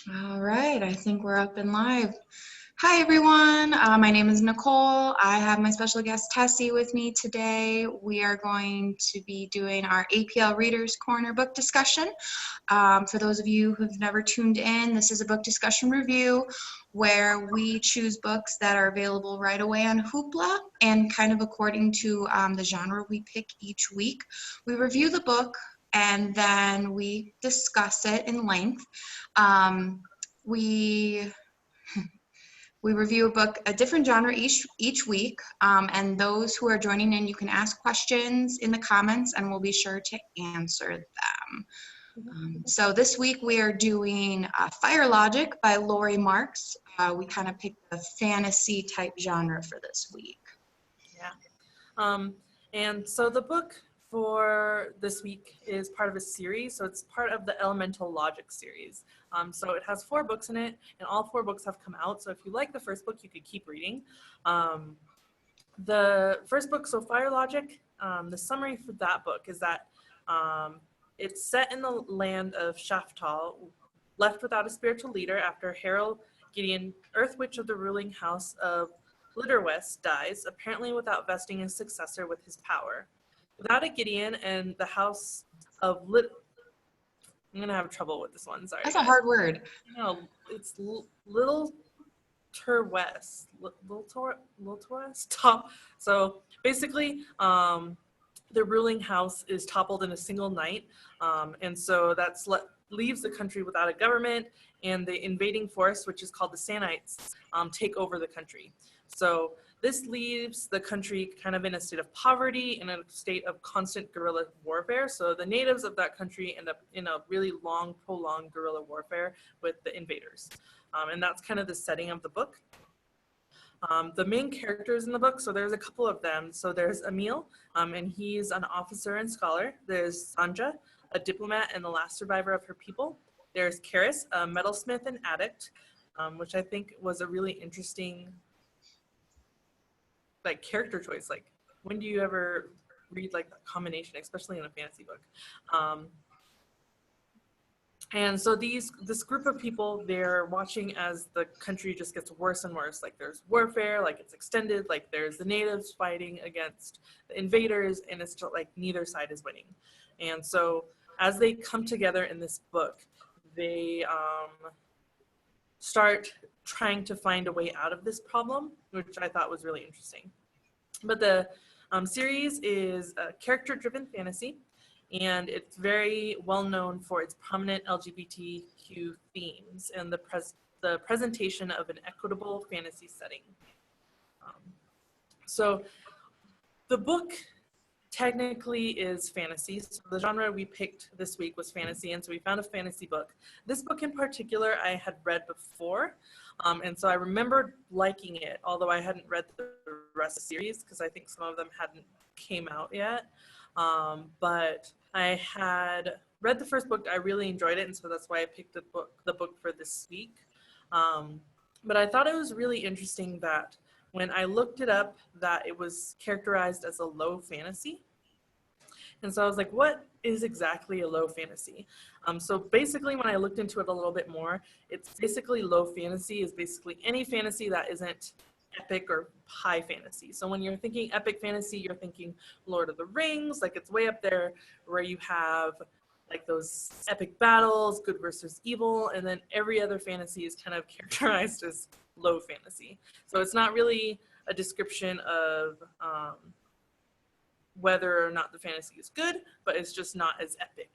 All right, I think we're up and live. Hi, everyone. My name is Nicole. I have my special guest Tessie with me today. We are going to be doing our APL Readers Corner book discussion. For those of you who've never tuned in, this is a book discussion review where we choose books that are available right away on Hoopla and kind of according to the genre we pick each week. We review the book and then we discuss it in length. We review a book, a different genre each week, and those who are joining in, you can ask questions in the comments and we'll be sure to answer them. So this week we are doing Fire Logic by Laurie Marks. We kind of picked a fantasy type genre for this week. Yeah. And so the book for this week is part of a series. So it's part of the Elemental Logic series. So it has 4 books in it, and all 4 books have come out. So if you like the first book, you could keep reading. The first book, so Fire Logic, the summary for that book is that it's set in the land of Shaftal, left without a spiritual leader after Harold Gideon, Earth Witch of the ruling house of Litterwest, dies, apparently without vesting a successor with his power. Without a Gideon and the house of I'm going to have trouble with this one, sorry. That's a hard word. No, it's Little Turwest. Top. So basically, the ruling house is toppled in a single night, and so that's leaves the country without a government, and the invading force, which is called the Sanites, take over the country. So this leaves the country kind of in a state of poverty and a state of constant guerrilla warfare. So the natives of that country end up in a really long, prolonged guerrilla warfare with the invaders. And that's kind of the setting of the book. The main characters in the book, so there's a couple of them. So there's Emil, and he's an officer and scholar. There's Sanja, a diplomat and the last survivor of her people. There's Karis, a metalsmith and addict, which I think was a really interesting character choice. Like, when do you ever read like that combination, especially in a fantasy book? And so this group of people, they're watching as the country just gets worse and worse. Like, there's warfare, like it's extended, like there's the natives fighting against the invaders, and it's just like neither side is winning. And so as they come together in this book, they start trying to find a way out of this problem, which I thought was really interesting. But the series is a character-driven fantasy, and it's very well known for its prominent LGBTQ themes and the presentation of an equitable fantasy setting. So the book technically is fantasy. So the genre we picked this week was fantasy, and so we found a fantasy book. This book in particular I had read before, and so I remembered liking it, although I hadn't read the rest of the series because I think some of them hadn't came out yet. But I had read the first book, I really enjoyed it, and so that's why I picked the book for this week. But I thought it was really interesting that when I looked it up, that it was characterized as a low fantasy. And so I was like, what is exactly a low fantasy? So basically, when I looked into it a little bit more, it's basically low fantasy is basically any fantasy that isn't epic or high fantasy. So when you're thinking epic fantasy, you're thinking Lord of the Rings, like it's way up there where you have like those epic battles, good versus evil, and then every other fantasy is kind of characterized as low fantasy. So it's not really a description of whether or not the fantasy is good, but it's just not as epic.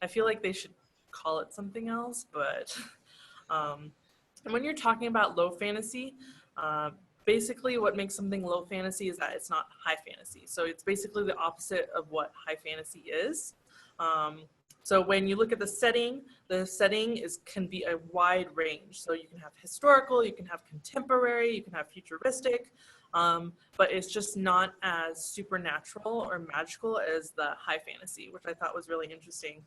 I feel like they should call it something else, but and when you're talking about low fantasy, basically what makes something low fantasy is that it's not high fantasy. So it's basically the opposite of what high fantasy is. So when you look at the setting can be a wide range. So you can have historical, you can have contemporary, you can have futuristic, but it's just not as supernatural or magical as the high fantasy, which I thought was really interesting.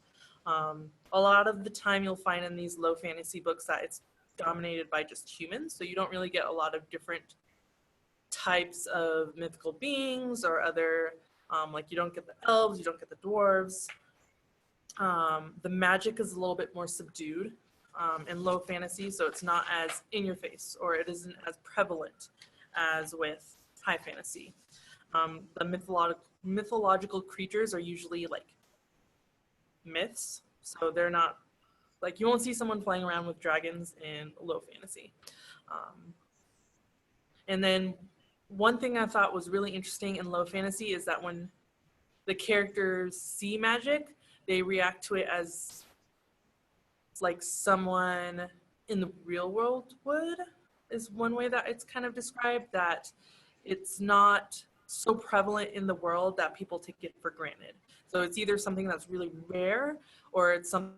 A lot of the time you'll find in these low fantasy books that it's dominated by just humans, so you don't really get a lot of different types of mythical beings or other, like you don't get the elves, you don't get the dwarves. The magic is a little bit more subdued. in low fantasy, so it's not as in your face, or it isn't as prevalent as with high fantasy. The mythological creatures are usually like myths, so they're not like, you won't see someone flying around with dragons in low fantasy. And then one thing I thought was really interesting in low fantasy is that when the characters see magic, they react to it as like someone in the real world would, is one way that it's kind of described, that it's not so prevalent in the world that people take it for granted. So it's either something that's really rare, or it's something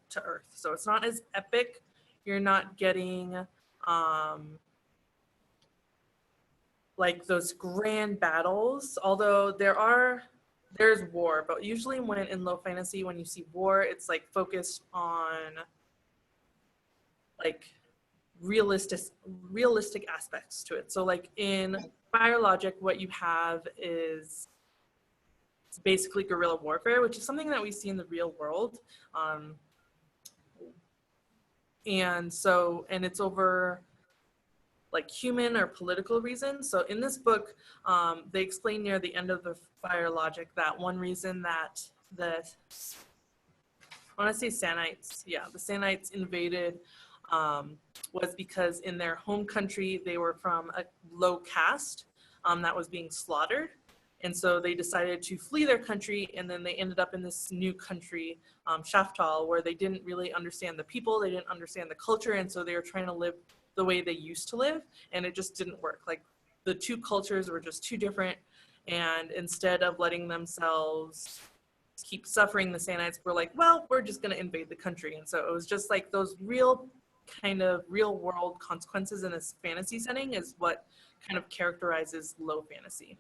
to earth. So it's not as epic. You're not getting like those grand battles, although there's war, but usually when in low fantasy, when you see war, it's like focused on like realistic aspects to it. So like in Fire Logic, what you have is basically guerrilla warfare, which is something that we see in the real world. And it's over like human or political reasons. So in this book, they explain near the end of the Fire Logic that one reason that I want to say Sanites, the Sanites invaded was because in their home country, they were from a low caste that was being slaughtered. And so they decided to flee their country, and then they ended up in this new country, Shaftal, where they didn't really understand the people, they didn't understand the culture, and so they were trying to live the way they used to live, and it just didn't work. Like the two cultures were just too different, and instead of letting themselves keep suffering, the Sanites were like, well, we're just going to invade the country. And so it was just like those real world consequences in this fantasy setting is what kind of characterizes low fantasy.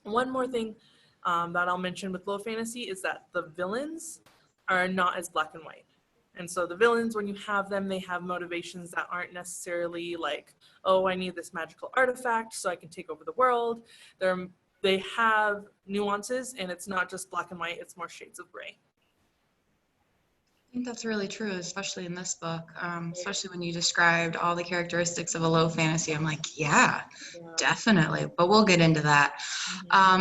One more thing that I'll mention with low fantasy is that the villains are not as black and white. And so the villains, when you have them, they have motivations that aren't necessarily like, oh, I need this magical artifact so I can take over the world. They have nuances, and it's not just black and white, it's more shades of gray. I think that's really true, especially in this book, especially when you described all the characteristics of a low fantasy. I'm like, yeah, definitely, but we'll get into that.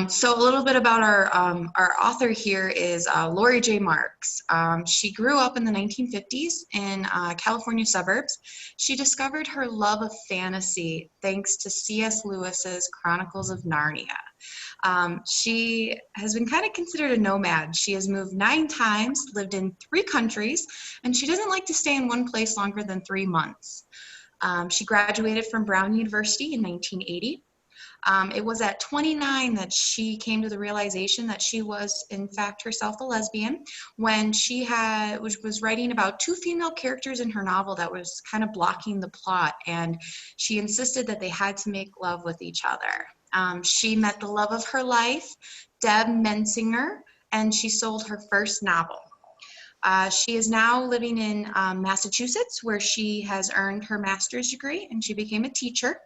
So a little bit about our author here is Laurie J. Marks. She grew up in the 1950s in California suburbs. She discovered her love of fantasy thanks to C.S. Lewis's Chronicles of Narnia. She has been kind of considered a nomad. She has moved 9 times, lived in 3 countries, and she doesn't like to stay in one place longer than 3 months. She graduated from Brown University in 1980. It was at 29 that she came to the realization that she was, in fact, herself a lesbian, when she was writing about 2 female characters in her novel that was kind of blocking the plot, and she insisted that they had to make love with each other. She met the love of her life, Deb Mensinger, and she sold her first novel. She is now living in Massachusetts, where she has earned her master's degree, and she became a teacher.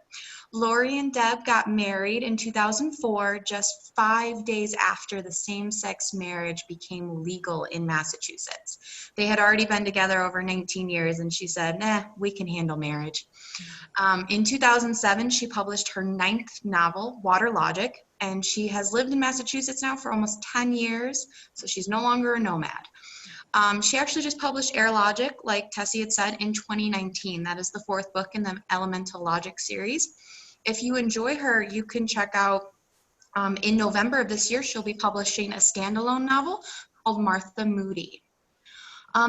Laurie and Deb got married in 2004, just 5 days after the same-sex marriage became legal in Massachusetts. They had already been together over 19 years, and she said, nah, we can handle marriage. In 2007, she published her 9th novel, Water Logic, and she has lived in Massachusetts now for almost 10 years, so she's no longer a nomad. She actually just published Air Logic, like Tessie had said, in 2019. That is the 4th book in the Elemental Logic series. If you enjoy her, you can check out, in November of this year, she'll be publishing a standalone novel called Martha Moody.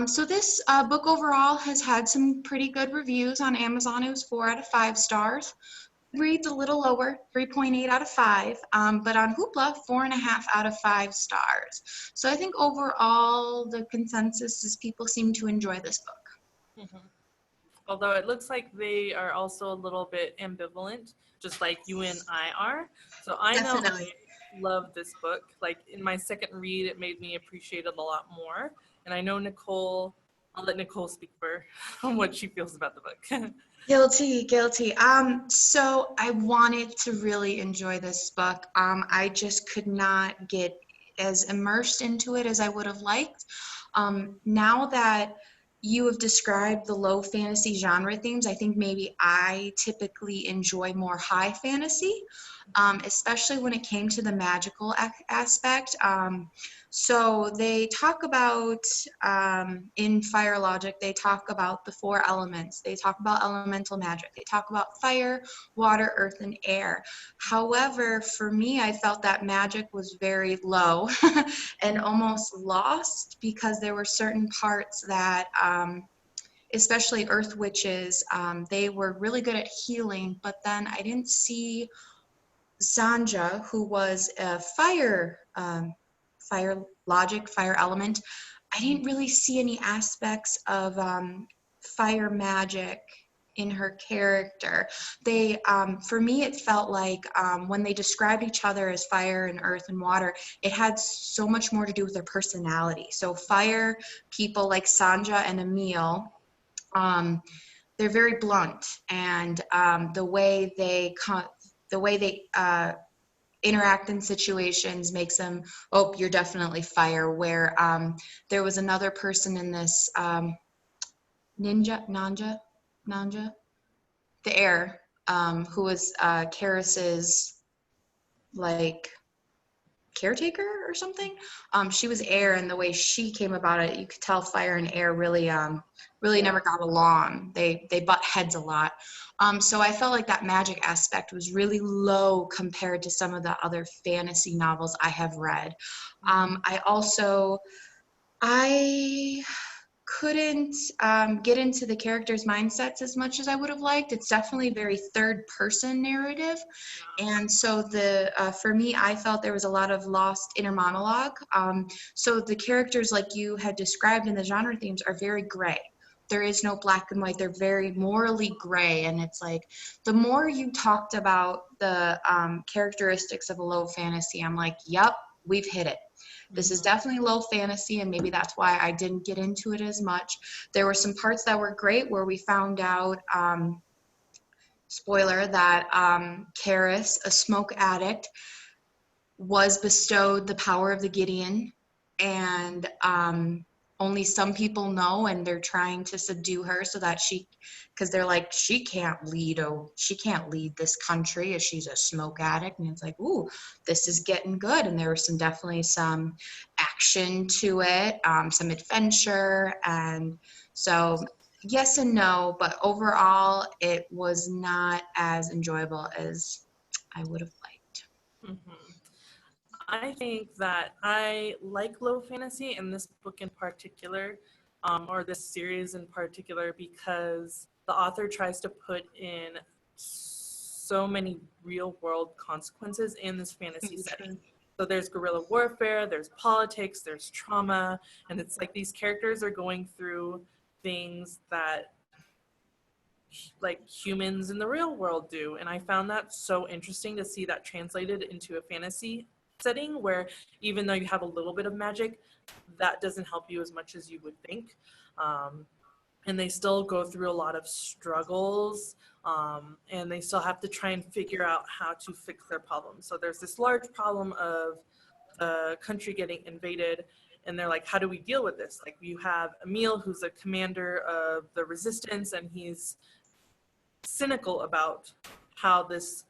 So this book overall has had some pretty good reviews on Amazon. It was 4 out of 5 stars. Reads a little lower, 3.8 out of 5, but on Hoopla, 4.5 out of 5 stars. So I think overall the consensus is people seem to enjoy this book. Mm-hmm. Although it looks like they are also a little bit ambivalent, just like you and I are. So I Definitely. love this book. Like in my second read, it made me appreciate it a lot more. And I know Nicole, I'll let Nicole speak for what she feels about the book. Guilty, guilty. So I wanted to really enjoy this book. I just could not get as immersed into it as I would have liked. Now that you have described the low fantasy genre themes, I think maybe I typically enjoy more high fantasy, especially when it came to the magical aspect. So they talk about, in Fire Logic, they talk about the four elements. They talk about elemental magic. They talk about fire, water, earth, and air. However, for me, I felt that magic was very low and almost lost because there were certain parts that, especially earth witches, they were really good at healing, but then I didn't see Sanja, who was a fire logic, fire element. I didn't really see any aspects of fire magic in her character. They, for me, it felt like when they described each other as fire and earth and water, it had so much more to do with their personality. So fire people like Sanja and Emil, they're very blunt, and the way they interact in situations makes them, oh, you're definitely fire. Where there was another person in this, Nanja, the air, who was Karis's like caretaker or something. She was air, and the way she came about it, you could tell fire and air really never got along. They butt heads a lot. So I felt like that magic aspect was really low compared to some of the other fantasy novels I have read. I couldn't get into the characters' mindsets as much as I would have liked. It's definitely a very third-person narrative, and so for me, I felt there was a lot of lost inner monologue. So the characters, like you had described in the genre themes, are very gray. There is no black and white. They're very morally gray, and it's like the more you talked about the characteristics of a low fantasy, I'm like, yep, we've hit it. This is definitely low fantasy, and maybe that's why I didn't get into it as much. There were some parts that were great where we found out, spoiler, that Karis, a smoke addict, was bestowed the power of the Gideon, and only some people know, and they're trying to subdue her so that because they're like, she can't lead this country as she's a smoke addict. And it's like, ooh, this is getting good. And there was definitely some action to it, some adventure, and so yes and no, but overall it was not as enjoyable as I would have liked. Mhm. I think that I like low fantasy in this book in particular, or this series in particular, because the author tries to put in so many real world consequences in this fantasy setting. So there's guerrilla warfare, there's politics, there's trauma, and it's like these characters are going through things that like humans in the real world do. And I found that so interesting to see that translated into a fantasy setting where even though you have a little bit of magic, that doesn't help you as much as you would think. And they still go through a lot of struggles, and they still have to try and figure out how to fix their problems. So there's this large problem of the country getting invaded, and they're like, how do we deal with this? Like, you have Emil, who's a commander of the resistance, and he's cynical about how this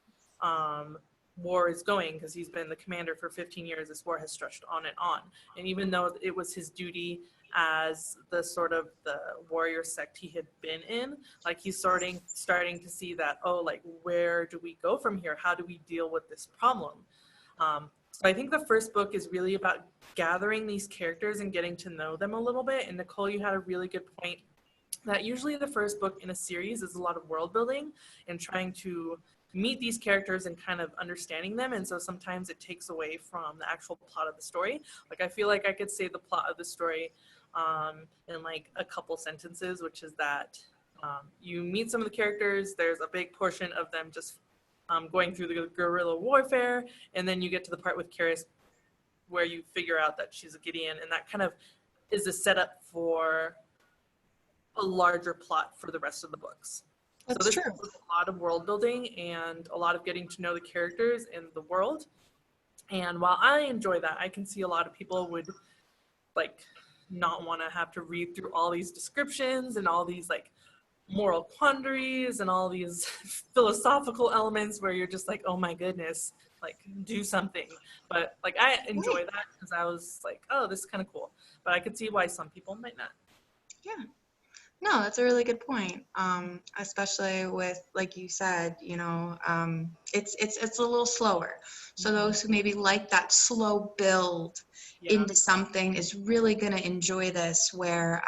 war is going because he's been the commander for 15 years. This war has stretched on and on. And even though it was his duty as the sort of the warrior sect he had been in, like he's starting to see that, oh, like, where do we go from here? How do we deal with this problem? So I think the first book is really about gathering these characters and getting to know them a little bit. And Nicole, you had a really good point that usually the first book in a series is a lot of world building and trying to meet these characters and kind of understanding them. And so sometimes it takes away from the actual plot of the story. Like, I feel like I could say the plot of the story in like a couple sentences, which is that you meet some of the characters, there's a big portion of them just going through the guerrilla warfare, and then you get to the part with Karis where you figure out that she's a Gideon, and that kind of is a setup for a larger plot for the rest of the books. That's so this true. was a lot of world building and a lot of getting to know the characters in the world. And while I enjoy that, I can see a lot of people would like not want to have to read through all these descriptions and all these like moral quandaries and all these philosophical elements where you're just like, oh my goodness, like do something. But like I enjoy that because I was like, oh, this is kind of cool. But I could see why some people might not. Yeah. No, that's a really good point. Especially with, like you said, it's a little slower. So those who maybe like that slow build into something is really going to enjoy this. Where,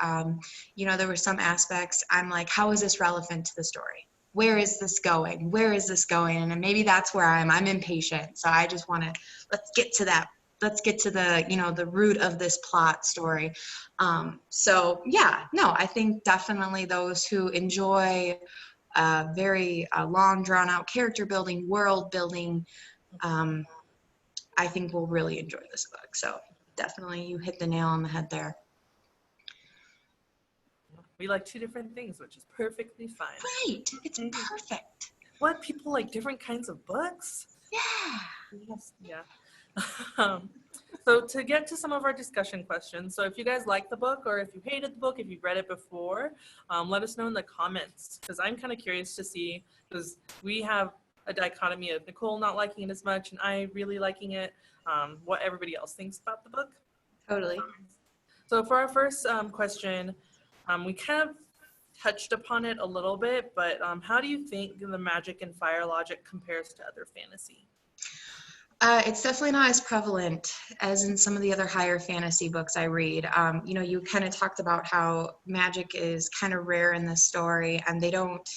there were some aspects I'm like, how is this relevant to the story? Where is this going? Where is this going? And maybe that's where I'm impatient. So I just want to, let's get to that. Let's get to the root of this plot story. I think definitely those who enjoy very long, drawn out character building, world building, I think will really enjoy this book. So definitely you hit the nail on the head there. We like two different things, which is perfectly fine. Right. It's perfect. What? People like different kinds of books? Yeah. Yes. Yeah. So to get to some of our discussion questions, so if you guys like the book or if you hated the book, if you've read it before, let us know in the comments, because I'm kind of curious to see, because we have a dichotomy of Nicole not liking it as much and I really liking it, what everybody else thinks about the book. Totally. So for our first question, we kind of touched upon it a little bit, but how do you think the magic and fire logic compares to other fantasy? It's definitely not as prevalent as in some of the other higher fantasy books I read. You kind of talked about how magic is kind of rare in this story, and they don't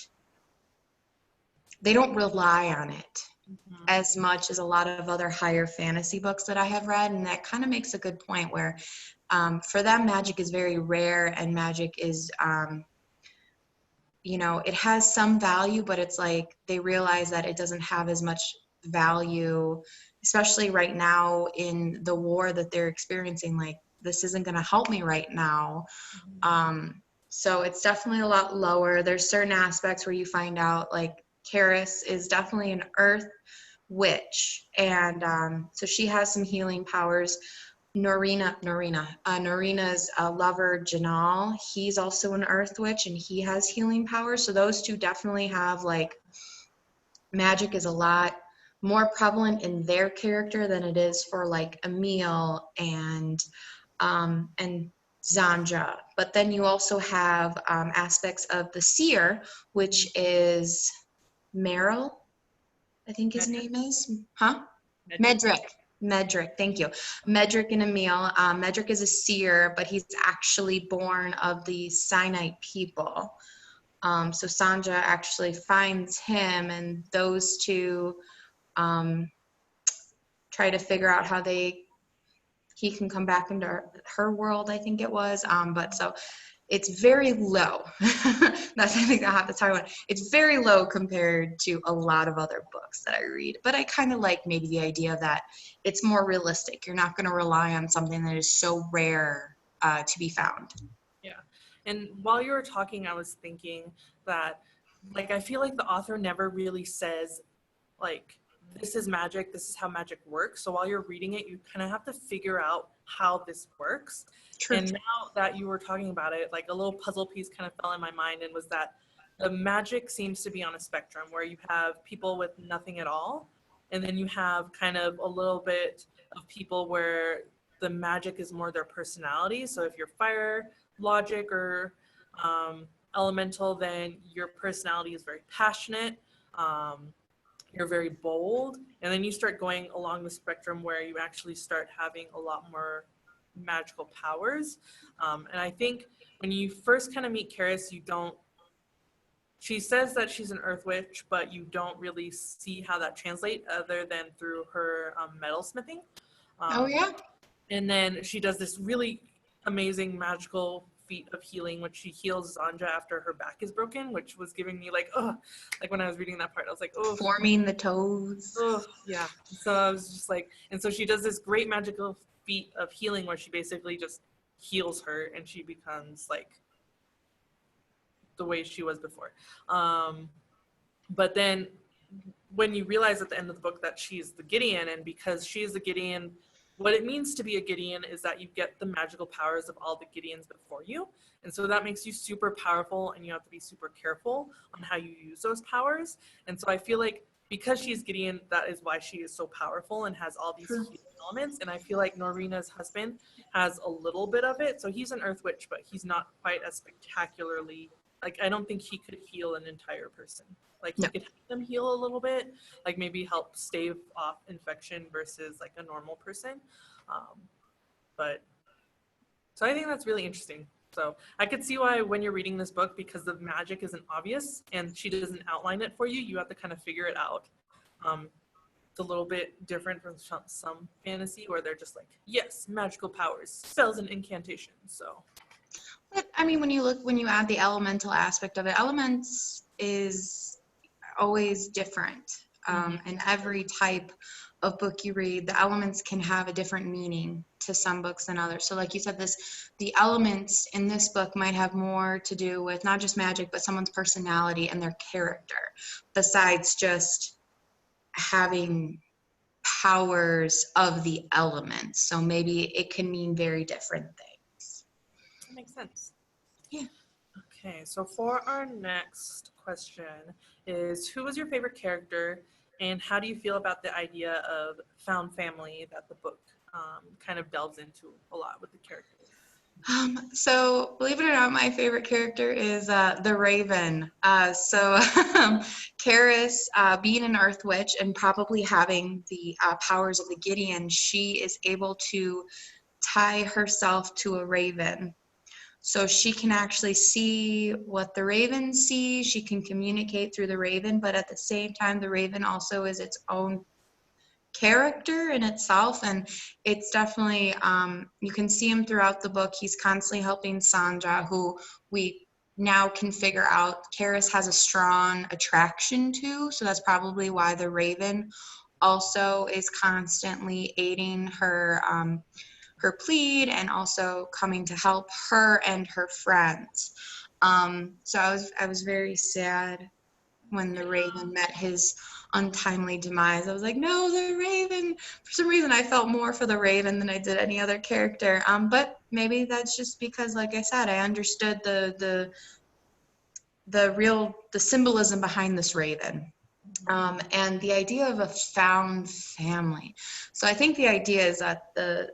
rely on it as much as a lot of other higher fantasy books that I have read. And that kind of makes a good point where for them, magic is very rare, and magic is, it has some value, but it's like they realize that it doesn't have as much value, especially right now in the war that they're experiencing. Like, this isn't going to help me right now. So it's definitely a lot lower. There's certain aspects where you find out, like, Karis is definitely an earth witch, and so she has some healing powers. Norina's lover, Janal, he's also an earth witch, and he has healing powers. So those two definitely have, like, magic is a lot more prevalent in their character than it is for, like, Emil and Zandra. But then you also have aspects of the seer, which is Meryl, I think his name is. Medric, thank you. Medric and Emil. Medric is a seer, but he's actually born of the Sinite people. So Sandra actually finds him, and those two try to figure out how he can come back into her world, I think it was. But so it's very low. That's the thing I have to talk about. It's very low compared to a lot of other books that I read. But I kind of like maybe the idea that it's more realistic. You're not going to rely on something that is so rare to be found. Yeah. And while you were talking, I was thinking that, like, I feel like the author never really says, like, this is magic, this is how magic works. So while you're reading it, you kind of have to figure out how this works. True. And now that you were talking about it, like, a little puzzle piece kind of fell in my mind, and was that the magic seems to be on a spectrum where you have people with nothing at all, and then you have kind of a little bit of people where the magic is more their personality. So if you're fire logic or elemental, then your personality is very passionate. You're very bold, and then you start going along the spectrum where you actually start having a lot more magical powers. And I think when you first kind of meet Karis, she says that she's an earth witch, but you don't really see how that translates other than through her metalsmithing. Oh yeah. And then she does this really amazing magical feat of healing, which she heals Zandra after her back is broken, which was giving me like, oh, like when I was reading that part, I was like, oh, Forming the toes. oh, yeah. So I was just like, and so she does this great magical feat of healing where she basically just heals her and she becomes like the way she was before. But then when you realize at the end of the book that she's the Gideon, and because she's the Gideon, what it means to be a Gideon is that you get the magical powers of all the Gideons before you. And so that makes you super powerful, and you have to be super careful on how you use those powers. And so I feel like because she's Gideon, that is why she is so powerful and has all these True. healing elements. And I feel like Norina's husband has a little bit of it. So he's an Earth Witch, but he's not quite as spectacularly, like, I don't think he could heal an entire person. Like, he could help them heal a little bit, like maybe help stave off infection versus like a normal person. But so I think that's really interesting. So I could see why when you're reading this book, because the magic isn't obvious and she doesn't outline it for you, you have to kind of figure it out. It's a little bit different from some fantasy where they're just like, yes, magical powers, spells and incantations. So. But I mean, when you add the elemental aspect of it, elements is always different. In every type of book you read, the elements can have a different meaning to some books than others. So like you said, the elements in this book might have more to do with not just magic, but someone's personality and their character, besides just having powers of the elements. So maybe it can mean very different things. That makes sense. Yeah. Okay, so for our next question is, who was your favorite character, and how do you feel about the idea of found family that the book kind of delves into a lot with the characters? So believe it or not, my favorite character is the Raven. Karis, being an Earth Witch and probably having the powers of the Gideon, she is able to tie herself to a raven. So she can actually see what the raven sees. She can communicate through the raven, but at the same time, the raven also is its own character in itself. And it's definitely, you can see him throughout the book. He's constantly helping Sandra, who we now can figure out Karis has a strong attraction to. So that's probably why the raven also is constantly aiding her her plead and also coming to help her and her friends. So I was very sad when the raven met his untimely demise. I was like, no, the raven. For some reason, I felt more for the raven than I did any other character. But maybe that's just because, like I said, I understood the symbolism behind this raven. And the idea of a found family. So I think the idea is that the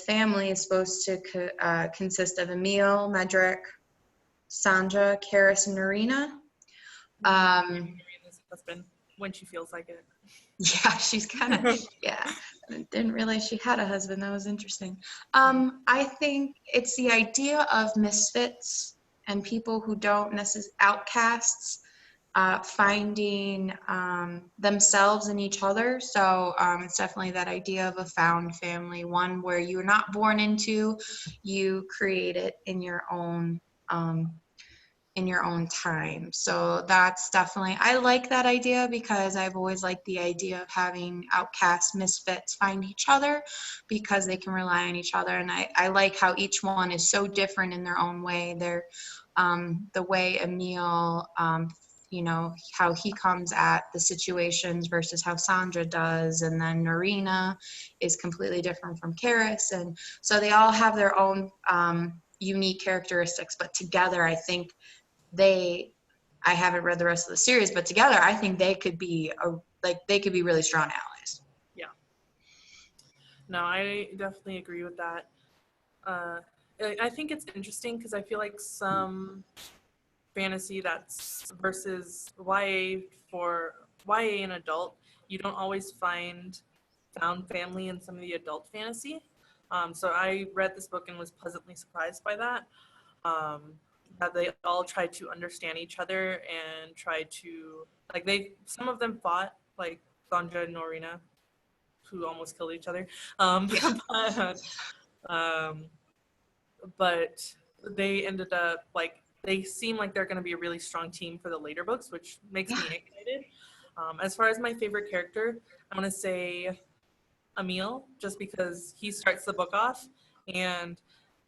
family is supposed to consist of Emil, Medric, Sandra, Karis, and Norina. Norina's husband, when she feels like it. Yeah, she's kind of, yeah. I didn't realize she had a husband. That was interesting. I think it's the idea of misfits and people who don't necessarily, outcasts, finding themselves in each other. So it's definitely that idea of a found family, one where you're not born into, you create it in your own time. So that's definitely, I like that idea because I've always liked the idea of having outcast misfits find each other because they can rely on each other. And I like how each one is so different in their own way. They're the way Emil, you know, how he comes at the situations versus how Sandra does. And then Norina is completely different from Karis. And so they all have their own unique characteristics, but together I think I haven't read the rest of the series, but together I think they could be really strong allies. Yeah. No, I definitely agree with that. I think it's interesting because I feel like some fantasy that's versus YA for YA and adult, you don't always find found family in some of the adult fantasy. So I read this book and was pleasantly surprised by that. That they all tried to understand each other and tried to, like, some of them fought, like Sandra and Norina, who almost killed each other. But they ended up like, they seem like they're going to be a really strong team for the later books, which makes Yeah. me excited. As far as my favorite character, I'm going to say Emil, just because he starts the book off, and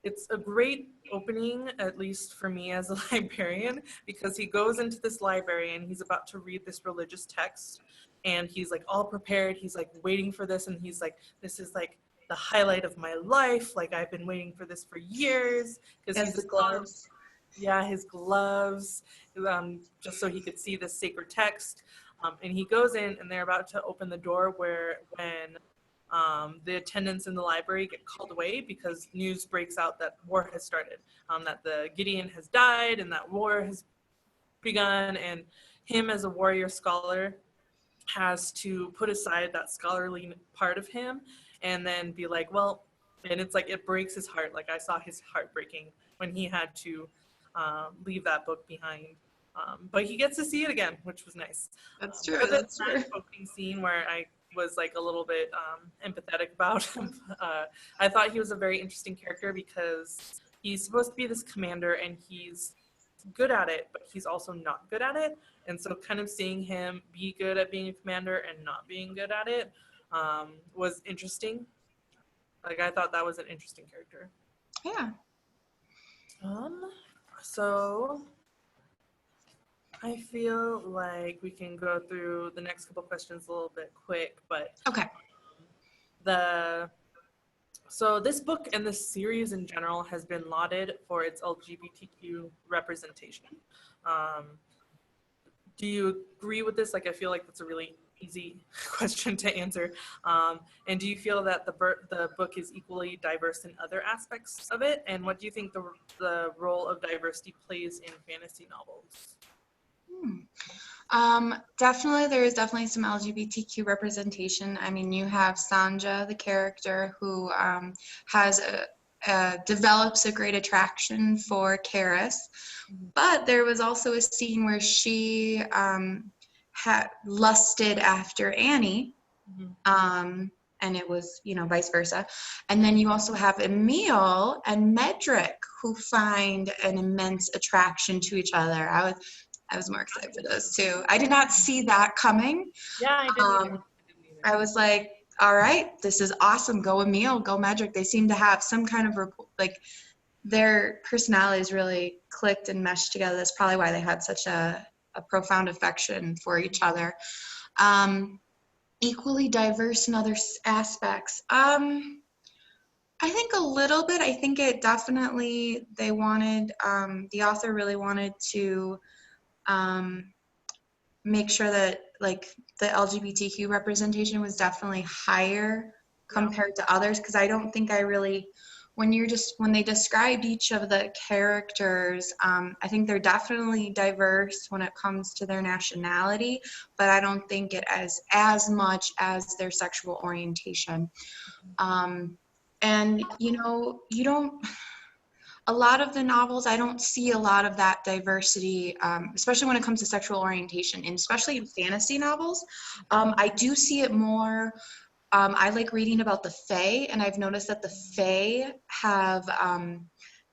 it's a great opening, at least for me as a librarian, because he goes into this library and he's about to read this religious text, and he's like all prepared, he's like waiting for this, and he's like, this is like the highlight of my life, like I've been waiting for this for years, because As he's the just, gloves. yeah, his gloves, just so he could see the sacred text. And he goes in, and they're about to open the door when the attendants in the library get called away because news breaks out that war has started, that the Gideon has died and that war has begun. And him as a warrior scholar has to put aside that scholarly part of him and then be like, well, and it's like it breaks his heart. Like I saw his heart breaking when he had to leave that book behind. But he gets to see it again, which was nice. That's true. Other than That's true. that opening scene where I was like a little bit empathetic about him, I thought he was a very interesting character because he's supposed to be this commander and he's good at it, but he's also not good at it. And so kind of seeing him be good at being a commander and not being good at it was interesting. Like I thought that was an interesting character. Yeah. So I feel like we can go through the next couple questions a little bit quick, but Okay. so this book and this series in general has been lauded for its LGBTQ representation. Um, do you agree with this? Like, I feel like that's a really easy question to answer. And do you feel that the book is equally diverse in other aspects of it? And what do you think the role of diversity plays in fantasy novels? Definitely, there is definitely some LGBTQ representation. I mean, you have Sanja, the character, who has develops a great attraction for Karis, but there was also a scene where she had lusted after Annie, and it was, vice versa. And then you also have Emil and Medric, who find an immense attraction to each other. I was more excited for those too. I did not see that coming. Yeah, I didn't either. I was like, all right, this is awesome. Go Emil, go Medric. They seem to have some kind of their personalities really clicked and meshed together. That's probably why they had such a profound affection for each other. Equally diverse in other aspects. I think a little bit. I think it definitely, they wanted, the author really wanted to make sure that like the LGBTQ representation was definitely higher compared to others, because I don't think I really, when they described each of the characters, I think they're definitely diverse when it comes to their nationality, but I don't think it as much as their sexual orientation. And you don't, a lot of the novels, I don't see a lot of that diversity, especially when it comes to sexual orientation, and especially in fantasy novels. I do see it more. I like reading about the Fae, and I've noticed that the Fae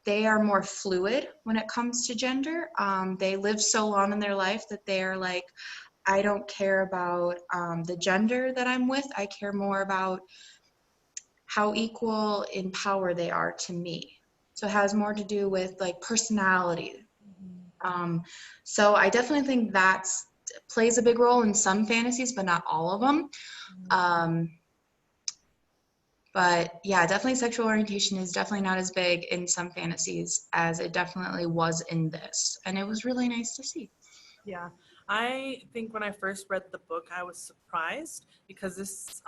they are more fluid when it comes to gender. They live so long in their life that they are like, I don't care about the gender that I'm with. I care more about how equal in power they are to me. So it has more to do with like personality. So I definitely think that plays a big role in some fantasies, but not all of them. But yeah, definitely sexual orientation is definitely not as big in some fantasies as it definitely was in this. And it was really nice to see. Yeah, I think when I first read the book, I was surprised because this,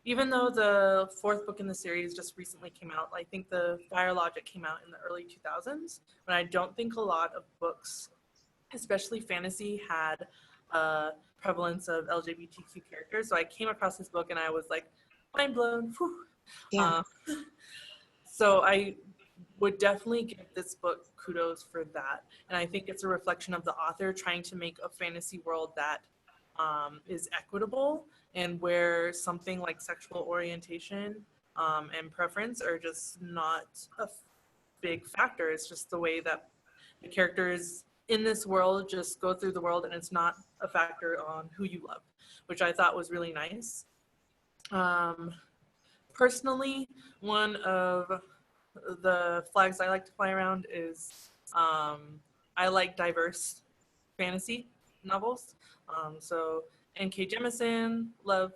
even though the fourth book in the series just recently came out, I think the Fire Logic came out in the early 2000s, but I don't think a lot of books, especially fantasy, had a prevalence of LGBTQ characters. So I came across this book and I was like, mind blown. Whew. Yeah. So I would definitely give this book kudos for that. And I think it's a reflection of the author trying to make a fantasy world that is equitable, and where something like sexual orientation and preference are just not a big factor. It's just the way that the characters in this world just go through the world, and it's not a factor on who you love, which I thought was really nice. Personally, one of the flags I like to fly around is I like diverse fantasy novels. So N.K. Jemisin, love,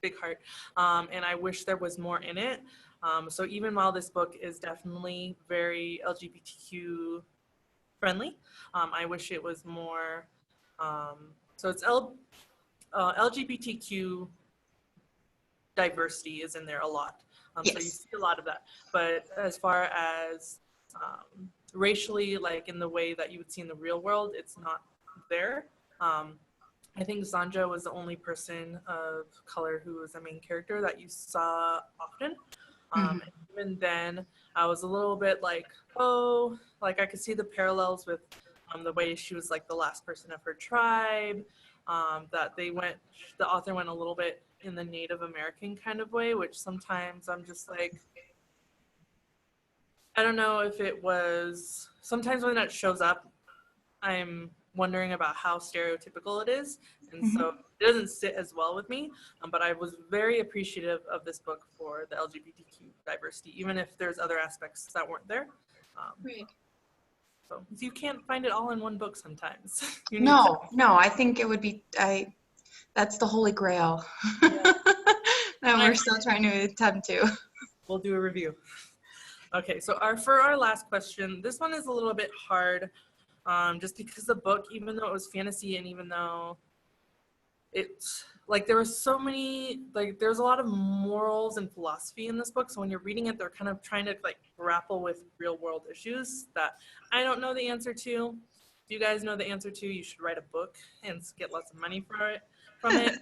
big heart, and I wish there was more in it. So even while this book is definitely very LGBTQ friendly, I wish it was more. So it's LGBTQ diversity is in there a lot. Yes. So you see a lot of that. But as far as racially, like in the way that you would see in the real world, it's not there. I think Zanja was the only person of color who was the main character that you saw often. And even then, I was a little bit like, oh, like I could see the parallels with the way she was like the last person of her tribe, that the author went a little bit in the Native American kind of way, which sometimes I'm just like, I don't know if it was, sometimes when that shows up, I'm wondering about how stereotypical it is. And so it doesn't sit as well with me, but I was very appreciative of this book for the LGBTQ diversity, even if there's other aspects that weren't there. Right. So you can't find it all in one book sometimes. No, I think it would be, that's the holy grail that we're still trying to attempt to. We'll do a review. Okay, so for our last question, this one is a little bit hard, just because the book, even though it was fantasy and even though it's like there were so many, like there's a lot of morals and philosophy in this book, so when you're reading it, they're kind of trying to like grapple with real world issues that I don't know the answer to. If you guys know the answer to, you should write a book and get lots of money from it.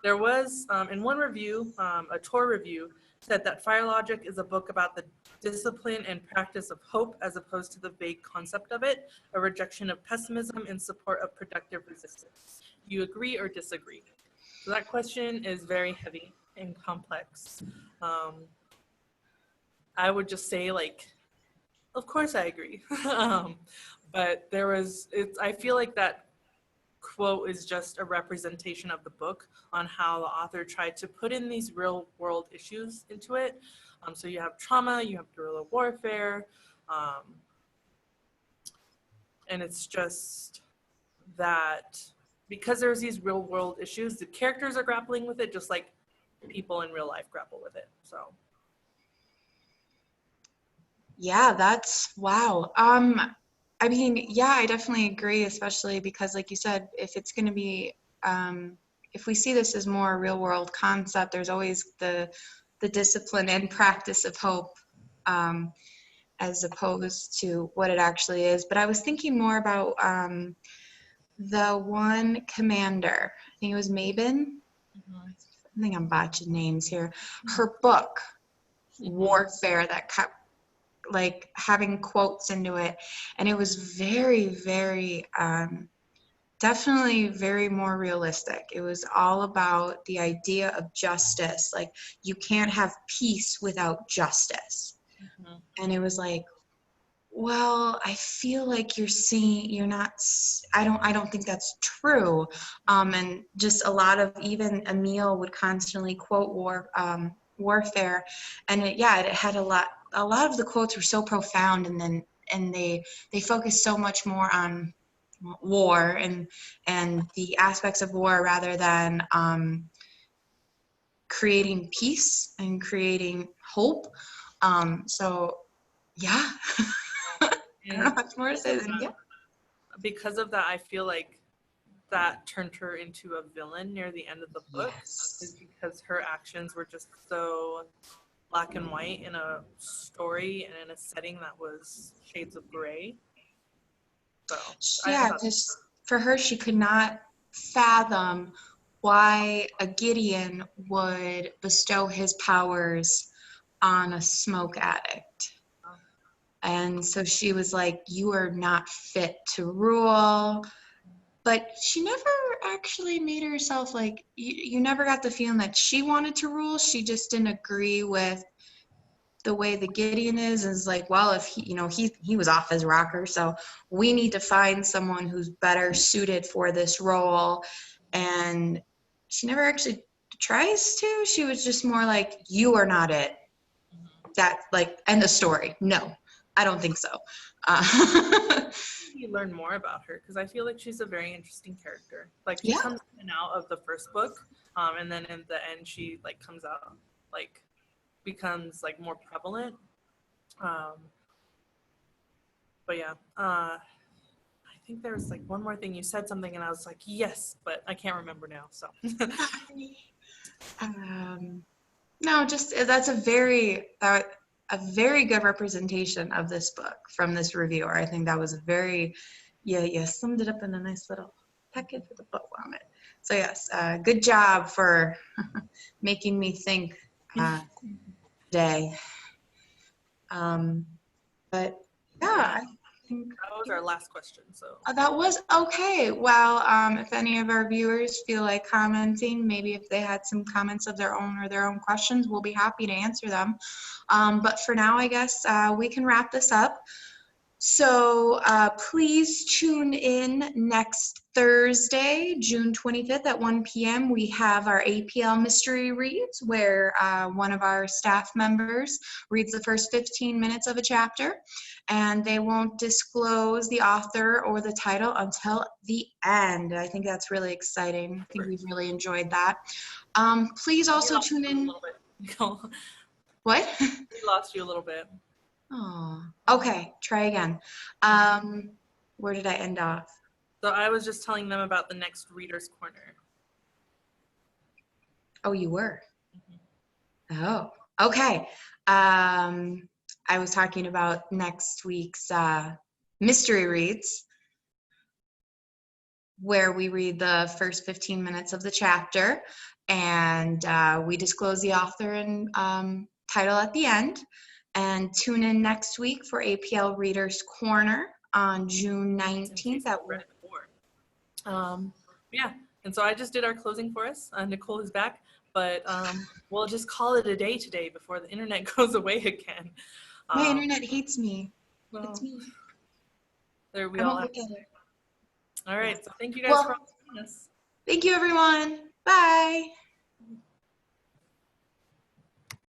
There was, in one review, a Tor review, said that Fire Logic is a book about the discipline and practice of hope as opposed to the vague concept of it, a rejection of pessimism in support of productive resistance. Do you agree or disagree? So that question is very heavy and complex. I would just say, like, of course I agree. But I feel like that quote is just a representation of the book on how the author tried to put in these real world issues into it. So you have trauma, you have guerrilla warfare, and it's just that because there's these real world issues, the characters are grappling with it just like people in real life grapple with it. So yeah, that's wow. I mean, yeah, I definitely agree, especially because like you said, if it's going to be if we see this as more a real world concept, there's always the discipline and practice of hope, as opposed to what it actually is. But I was thinking more about the one commander, I think it was Mabin. I think I'm botching names here. Her book, Warfare, that kept like having quotes into it, and it was very, very definitely very more realistic. It was all about the idea of justice. Like, you can't have peace without justice. And it was like, well, I feel like you're not, I don't think that's true. And just a lot of, even Emil would constantly quote warfare, and it had a lot of the quotes were so profound, and they focused so much more on war and the aspects of war rather than creating peace and creating hope. So yeah. I don't know much more to say than yeah. Because of that, I feel like that turned her into a villain near the end of the book. Yes. Is because her actions were just so black and white in a story and in a setting that was shades of gray. So yeah, just for her, she could not fathom why a Gideon would bestow his powers on a smoke addict. And so she was like, you are not fit to rule. But she never actually made herself like, you never got the feeling that she wanted to rule. She just didn't agree with the way the Gideon is like, well, if he, he was off his rocker, so we need to find someone who's better suited for this role. And she never actually tries to. She was just more like, you are not it. That, like, end the story. No, I don't think so. You learn more about her, because I feel like she's a very interesting character. Like, she Yeah. comes in and out of the first book, and then in the end she like comes out, like becomes like more prevalent. But yeah, I think there was like one more thing. You said something and I was like, yes, but I can't remember now. So No, just that's a very good representation of this book from this reviewer. I think that was a very, you summed it up in a nice little packet with a bow on it. So yes, good job for making me think today. But yeah, I think that was our last question. So that was okay. Well, if any of our viewers feel like commenting, maybe if they had some comments of their own or their own questions, we'll be happy to answer them. But for now, I guess we can wrap this up. So please tune in next Thursday, June 25th at 1 p.m. We have our APL mystery reads, where one of our staff members reads the first 15 minutes of a chapter, and they won't disclose the author or the title until the end. I think that's really exciting. I think we've really enjoyed that. Please also tune in. What? We lost you a little bit. Oh, okay. Try again. Where did I end off? So I was just telling them about the next Reader's Corner. Oh, you were? Mm-hmm. Oh, okay. I was talking about next week's mystery reads, where we read the first 15 minutes of the chapter, and we disclose the author and title at the end. And tune in next week for APL Reader's Corner on June 19th. Yeah, and so I just did our closing for us. Nicole is back, but we'll just call it a day today before the internet goes away again. My internet hates me. Well, it's me. There we I all won't have. look at it. All right, so thank you guys for joining us. Thank you, everyone. Bye.